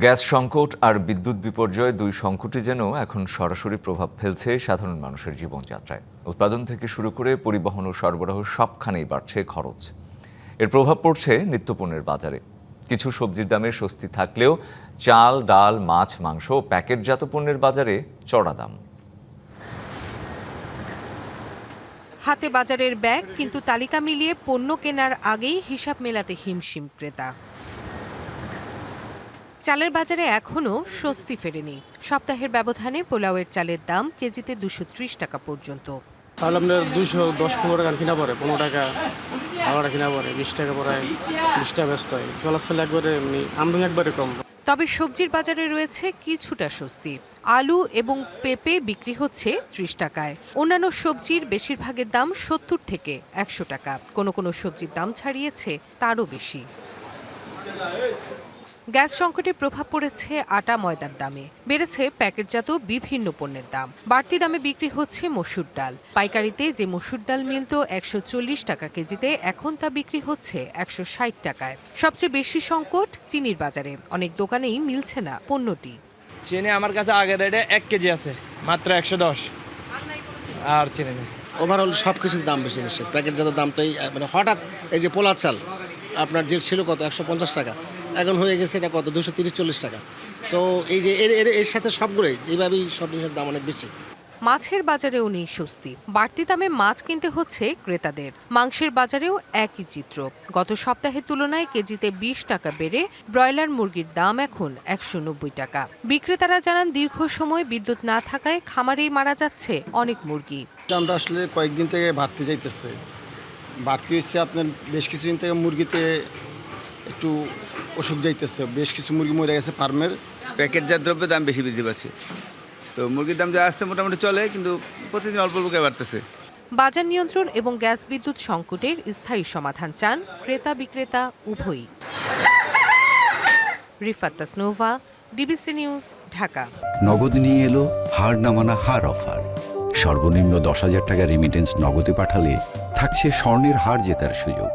Gas সংকট আর বিদ্যুৎ বিপর্যয় দুই সংকটই যেন এখন সরাসরি প্রভাব ফেলছে সাধারণ মানুষের জীবনযাত্রায়। উৎপাদন থেকে শুরু করে পরিবহন ও সরবরাহ সবখানেই বাড়ছে খরচ। এর প্রভাব পড়ছে নিত্যপণ্যের বাজারে। কিছু সবজির দামে স্বস্তি থাকলেও চাল, ডাল, মাছ, মাংস ও প্যাকেটজাত পণ্যের বাজারে চড়া দাম। হাতে বাজারের ব্যাগ, কিন্তু তালিকা মিলিয়ে পণ্য কেনার আগেই হিসাব মেলাতে হিমশিম ক্রেতা। চালের বাজারে এখনও স্বস্তি ফেরেনি। সপ্তাহের ব্যবধানে পোলাওয়ের চালের দাম কেজিতে 230 টাকা পর্যন্ত। তাহলে আপনার 210-15 টাকা কিনা পড়ে, 15 টাকা 12 টাকা কিনা পড়ে, 20 টাকা পড়ে, 20 টাকা ব্যস্ত হয়। চলাচল একবারে আমদানি একবারে কম। তবে সবজির বাজারে রয়েছে কিছুটা স্বস্তি। আলু এবং পেঁপে বিক্রি হচ্ছে 30 টাকায়। অন্যান্য সবজির বেশিরভাগের দাম 70 থেকে 100 টাকা। কোনো কোনো সবজির দাম ছাড়িয়েছে তারও বেশি। গ্যাস সংকটের প্রভাব পড়েছে আটা, ময়দার দামে। বেড়েছে প্যাকেটজাত বিভিন্ন পণ্যের দাম। বাড়তি দামে বিক্রি হচ্ছে মসুর ডাল। পাইকারিতে যে মসুর ডাল মিলত 140 টাকা কেজিতে, এখন তা বিক্রি হচ্ছে 160 টাকায়। সবচেয়ে বেশি সংকট চিনির বাজারে। অনেক দোকানেই মিলছে না পণ্যটি। চিনি আমার কাছে আগের রেটে 1 কেজি আছে মাত্র 110, আর চিনি নেই। ওভারঅল সব কিছুর দাম বেশি নিচ্ছে। প্যাকেটজাত দাম তো মানে হঠাৎ এই যে পোলার চাল আপনার যে ছিল কত 150 টাকা, এখন হয়ে গেছে এটা কত 230-40 টাকা। তো এই যে এর সাথে সবগুলোই এইভাবেই সব জিনিসের দাম অনেক বেশি। মাছের বাজারেও নেই স্বস্তি। বাড়তি দামে মাছ কিনতে হচ্ছে ক্রেতাদের। মাংসের বাজারেও একই চিত্র। গত সপ্তাহের তুলনায় কেজিতে 20 টাকা বেড়ে ব্রয়লার মুরগির দাম এখন 190 টাকা। বিক্রেতারা জানান, দীর্ঘ সময় বিদ্যুৎ না থাকায় খামারেই মারা যাচ্ছে অনেক মুরগি। দামটা আসলে কয়েকদিন থেকে বাড়তে যাইতেছে। বাড়তি হচ্ছে আপনার বেশ কিছুদিন থেকে মুরগিতে একটু অসুখ যাইতেছে। বেশ কিছু মুরগি মরে গেছে ফার্মের। প্যাকেটজাত দ্রব্যের দাম বেশি বৃদ্ধি পাচ্ছে। তো মুরগির দাম যা আসছে মোটামুটি চলে, কিন্তু প্রতিদিন অল্প অল্প করে বাড়তেছে। বাজার নিয়ন্ত্রণ এবং গ্যাস বিদ্যুৎ সংকটের স্থায়ী সমাধান চান ক্রেতা বিক্রেতা উভয়ই। Rifat Tasnova, DBC news, Dhaka. নগদ নিয়ে এলো হার না মানা হার অফার। সর্বনিম্ন 10,000 টাকা রেমিটেন্স নগদে পাঠালে থাকছে স্বর্ণের হার জেতার সুযোগ।